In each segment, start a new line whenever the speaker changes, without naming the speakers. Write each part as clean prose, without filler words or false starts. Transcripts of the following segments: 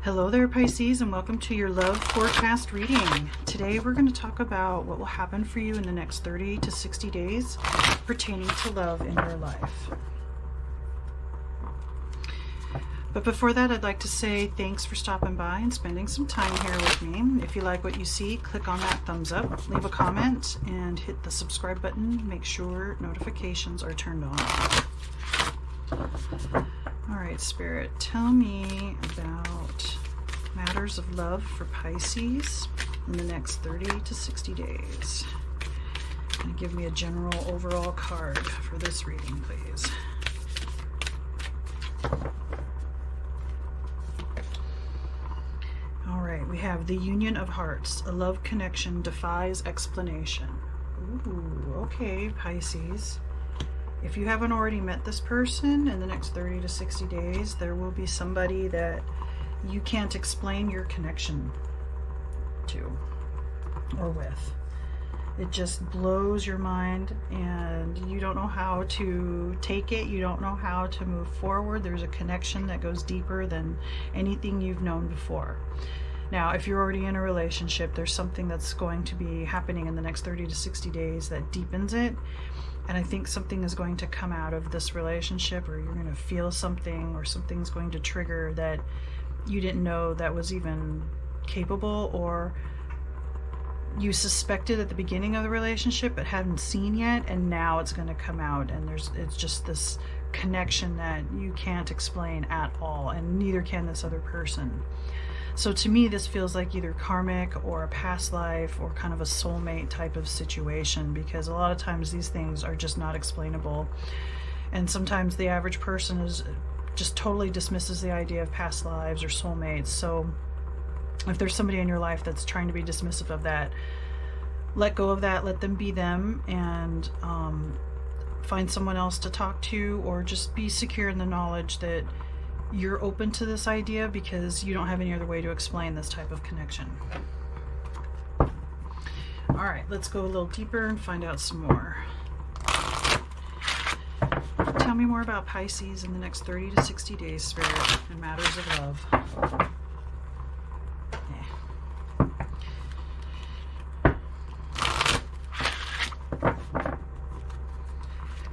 Hello there, Pisces, and welcome to your love forecast reading. Today we're going to talk about what will happen for you in the next 30 to 60 days pertaining to love in your life. But before that, I'd like to say thanks for stopping by and spending some time here with me. If you like what you see, click on that thumbs up, leave a comment, and hit the subscribe button. Make sure notifications are turned on. All right, Spirit, tell me about matters of love for Pisces in the next 30 to 60 days. And give me a general overall card for this reading, please. All right, we have the Union of Hearts. A love connection defies explanation. Ooh, okay, Pisces. If you haven't already met this person in the next 30 to 60 days, there will be somebody that you can't explain your connection to or with. It just blows your mind and you don't know how to take it. You don't know how to move forward. There's a connection that goes deeper than anything you've known before. Now, if you're already in a relationship, there's something that's going to be happening in the next 30 to 60 days that deepens it. And I think something is going to come out of this relationship, or you're going to feel something, or something's going to trigger that you didn't know that was even capable, or you suspected at the beginning of the relationship but hadn't seen yet, and now it's going to come out, and it's just this connection that you can't explain at all, and neither can this other person. So to me, this feels like either karmic or a past life or kind of a soulmate type of situation, because a lot of times these things are just not explainable. And sometimes the average person is just totally dismisses the idea of past lives or soulmates. So if there's somebody in your life that's trying to be dismissive of that, let go of that, let them be them, and find someone else to talk to, or just be secure in the knowledge that you're open to this idea because you don't have any other way to explain this type of connection. All right, let's go a little deeper and find out some more. Tell me more about Pisces in the next 30 to 60 days, Spirit, in matters of love.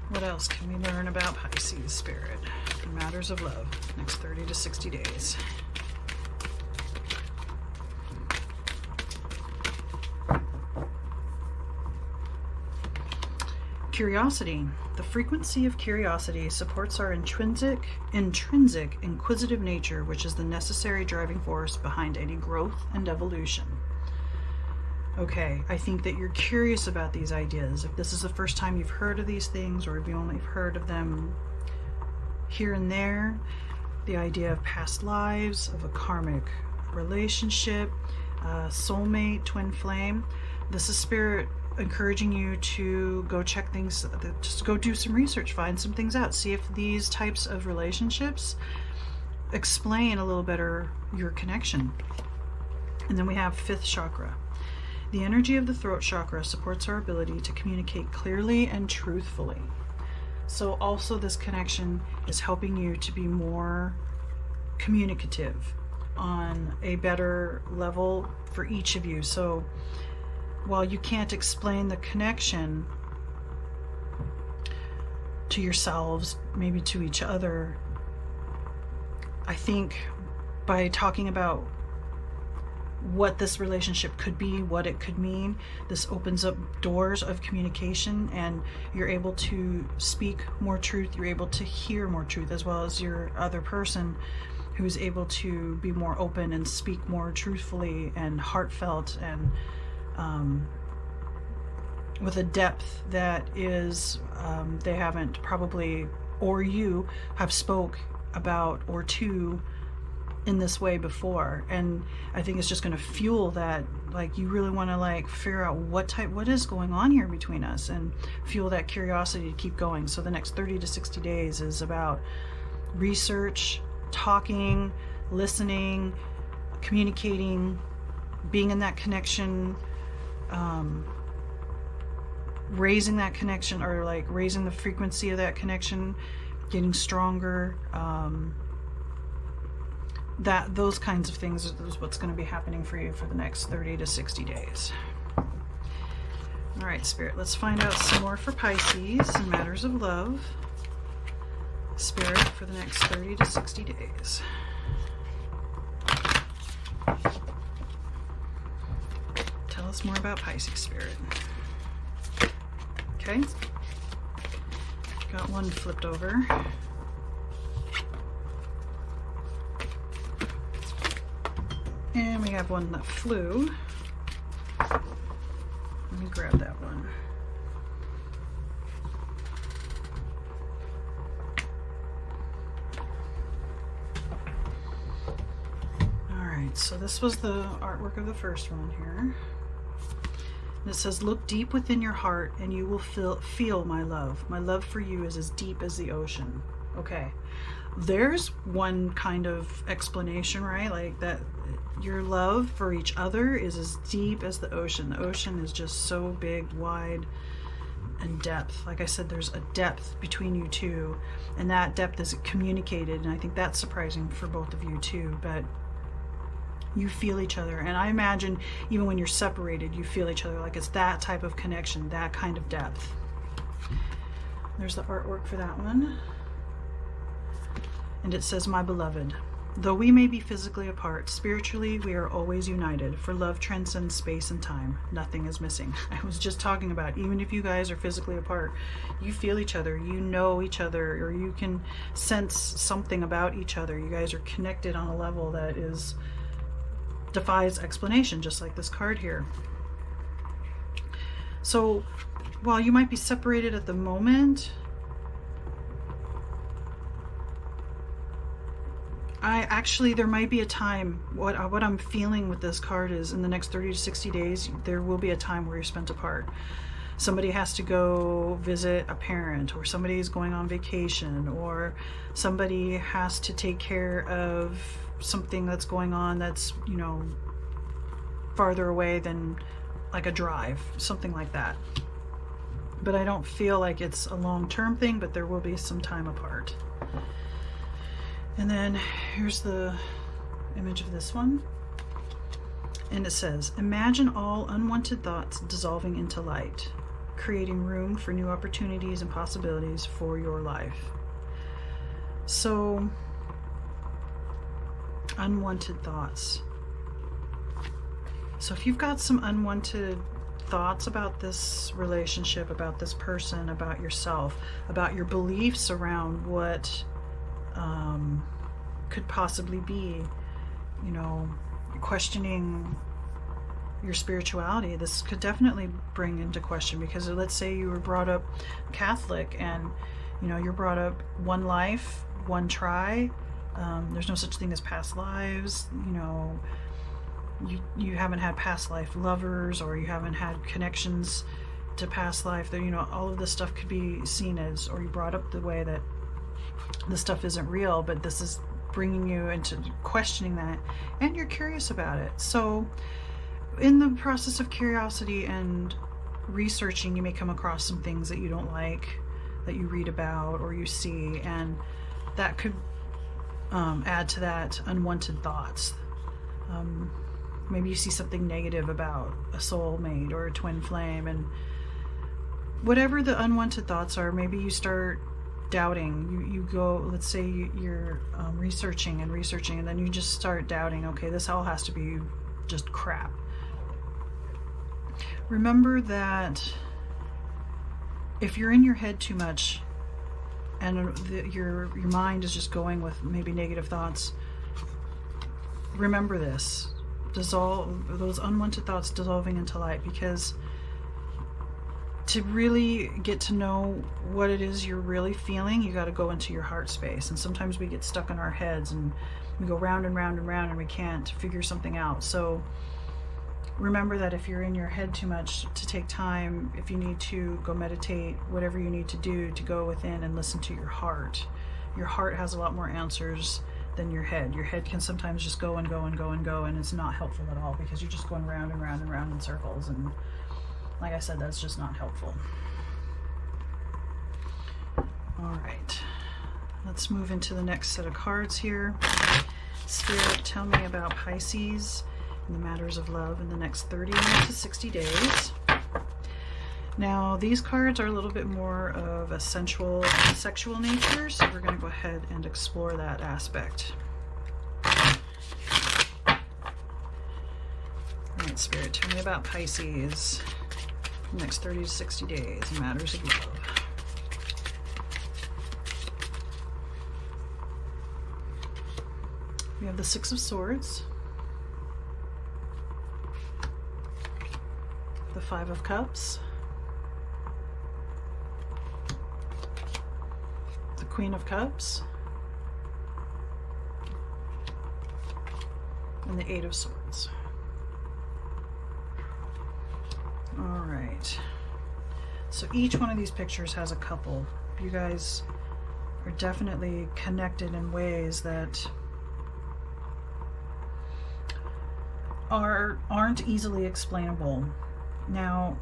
What else can we learn about Pisces, Spirit, in matters of love, next 30 to 60 days? Curiosity. The frequency of curiosity supports our intrinsic, inquisitive nature, which is the necessary driving force behind any growth and evolution. Okay, I think that you're curious about these ideas. If this is the first time you've heard of these things, or if you only heard of them here and there, the idea of past lives, of a karmic relationship, soulmate, twin flame, this is Spirit encouraging you to go check things, just go do some research, find some things out, see if these types of relationships explain a little better your connection. And then we have 5th chakra. The energy of the throat chakra supports our ability to communicate clearly and truthfully. So also this connection is helping you to be more communicative on a better level for each of you. So while you can't explain the connection to yourselves, maybe to each other, I think by talking about what this relationship could be, what it could mean, this opens up doors of communication, and you're able to speak more truth, you're able to hear more truth, as well as your other person who's able to be more open and speak more truthfully and heartfelt, and with a depth that is they haven't probably, or you have spoke about or to in this way before. And I think it's just going to fuel that, like, you really want to like figure out what is going on here between us, and fuel that curiosity to keep going. So the next 30 to 60 days is about research, talking, listening, communicating, being in that connection, raising that connection, or like raising the frequency of that connection, getting stronger, those kinds of things is what's going to be happening for you for the next 30 to 60 days. All right, Spirit, let's find out some more for Pisces in matters of love. Spirit, for the next 30 to 60 days. Tell us more about Pisces, Spirit. Okay. Got one flipped over. And we have one that flew. Let me grab that one. Alright, so this was the artwork of the first one here. And it says, look deep within your heart and you will feel my love. My love for you is as deep as the ocean. Okay. There's one kind of explanation, right? Like that your love for each other is as deep as the ocean. The ocean is just so big, wide, and depth. Like I said, there's a depth between you two, and that depth is communicated, and I think that's surprising for both of you too, but you feel each other. And I imagine even when you're separated, you feel each other. Like it's that type of connection, that kind of depth. There's the artwork for that one. And it says, my beloved, though we may be physically apart, spiritually we are always united, for love transcends space and time. Nothing is missing. I was just talking about, even if you guys are physically apart, you feel each other, you know each other, or you can sense something about each other. You guys are connected on a level that defies explanation, just like this card here. So while you might be separated at the moment, there might be a time, what I'm feeling with this card is in the next 30 to 60 days, there will be a time where you're spent apart. Somebody has to go visit a parent, or somebody is going on vacation, or somebody has to take care of something that's going on that's, you know, farther away than like a drive, something like that. But I don't feel like it's a long-term thing, but there will be some time apart. And then here's the image of this one. And it says, imagine all unwanted thoughts dissolving into light, creating room for new opportunities and possibilities for your life. So, unwanted thoughts. So if you've got some unwanted thoughts about this relationship, about this person, about yourself, about your beliefs around what could possibly be, you know, questioning your spirituality, this could definitely bring into question, because let's say you were brought up Catholic and, you know, you're brought up one life, one try, there's no such thing as past lives, you know, you haven't had past life lovers, or you haven't had connections to past life, that, you know, all of this stuff could be seen as, or you brought up the way that this stuff isn't real, but this is bringing you into questioning that, and you're curious about it. So in the process of curiosity and researching, you may come across some things that you don't like, that you read about or you see, and that could add to that unwanted thoughts. Maybe you see something negative about a soulmate or a twin flame, and whatever the unwanted thoughts are, maybe you start doubting. You go, let's say you're researching, and then you just start doubting, okay, this all has to be just crap. Remember that if you're in your head too much and your mind is just going with maybe negative thoughts, remember this. Dissolve those unwanted thoughts, dissolving into light, because to really get to know what it is you're really feeling, you got to go into your heart space. And sometimes we get stuck in our heads and we go round and round and round and we can't figure something out. So remember that if you're in your head too much, to take time, if you need to go meditate, whatever you need to do, to go within and listen to your heart. Your heart has a lot more answers than your head. Your head can sometimes just go and go and go and go, and it's not helpful at all, because you're just going round and round and round in circles, and like I said, that's just not helpful. All right, let's move into the next set of cards here. Spirit, tell me about Pisces and the matters of love in the next 30 to 60 days. Now, these cards are a little bit more of a sensual and sexual nature, so we're going to go ahead and explore that aspect. Alright, Spirit, tell me about Pisces in the next 30 to 60 days and matters of love. We have the Six of Swords, the Five of Cups, the Queen of Cups, and the Eight of Swords. All right. So each one of these pictures has a couple. You guys are definitely connected in ways that aren't easily explainable. Now,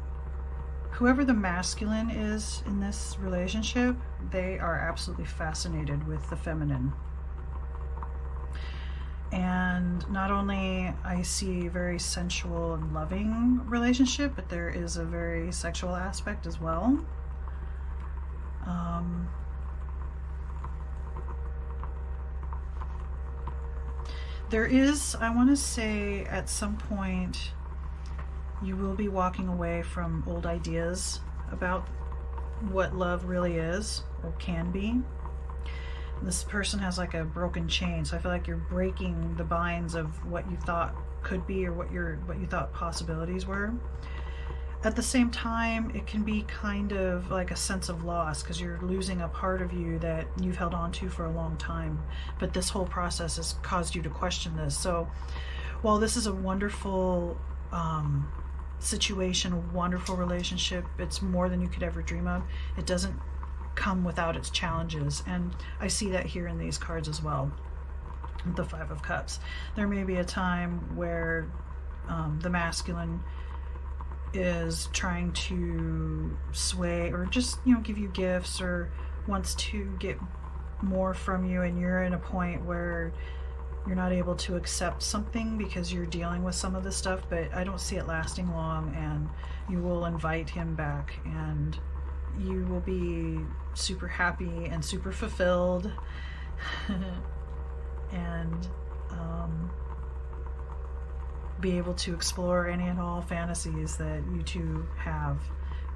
whoever the masculine is in this relationship, they are absolutely fascinated with the feminine. And not only I see a very sensual and loving relationship, but there is a very sexual aspect as well. There is, I want to say, at some point, you will be walking away from old ideas about what love really is or can be. This person has like a broken chain, so I feel like you're breaking the binds of what you thought could be or what you thought possibilities were. At the same time, it can be kind of like a sense of loss because you're losing a part of you that you've held on to for a long time. But this whole process has caused you to question this. So while this is a wonderful situation, a wonderful relationship, it's more than you could ever dream of, it doesn't come without its challenges. And I see that here in these cards as well. The Five of Cups. There may be a time where the masculine is trying to sway or just, you know, give you gifts or wants to get more from you, and you're in a point where you're not able to accept something because you're dealing with some of this stuff. But I don't see it lasting long, and you will invite him back and you will be super happy and super fulfilled and be able to explore any and all fantasies that you two have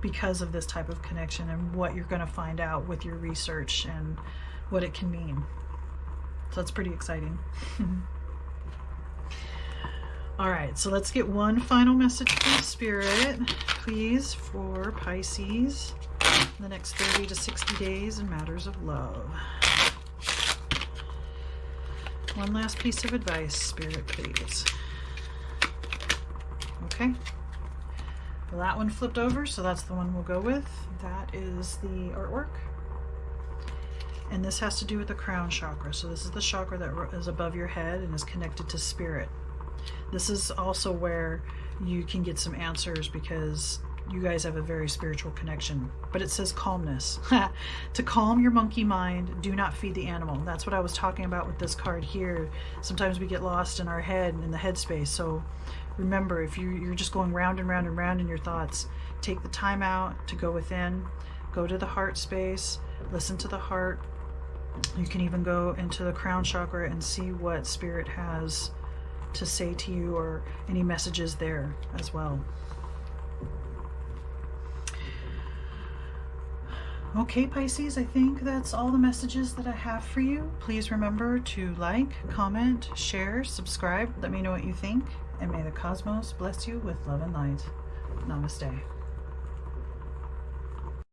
because of this type of connection and what you're going to find out with your research and what it can mean. So that's pretty exciting. All right, so let's get one final message from Spirit, please, for Pisces in the next 30 to 60 days in matters of love. One last piece of advice, Spirit, please. Okay. Well, that one flipped over, so that's the one we'll go with. That is the artwork. And this has to do with the crown chakra. So this is the chakra that is above your head and is connected to spirit. This is also where you can get some answers because you guys have a very spiritual connection. But it says calmness. To calm your monkey mind, do not feed the animal. That's what I was talking about with this card here. Sometimes we get lost in our head, in the headspace. So remember, if you're just going round and round and round in your thoughts, take the time out to go within, go to the heart space, listen to the heart. You can even go into the crown chakra and see what Spirit has to say to you or any messages there as well. Okay, Pisces, I think that's all the messages that I have for you. Please remember to like, comment, share, subscribe. Let me know what you think. And may the cosmos bless you with love and light. Namaste.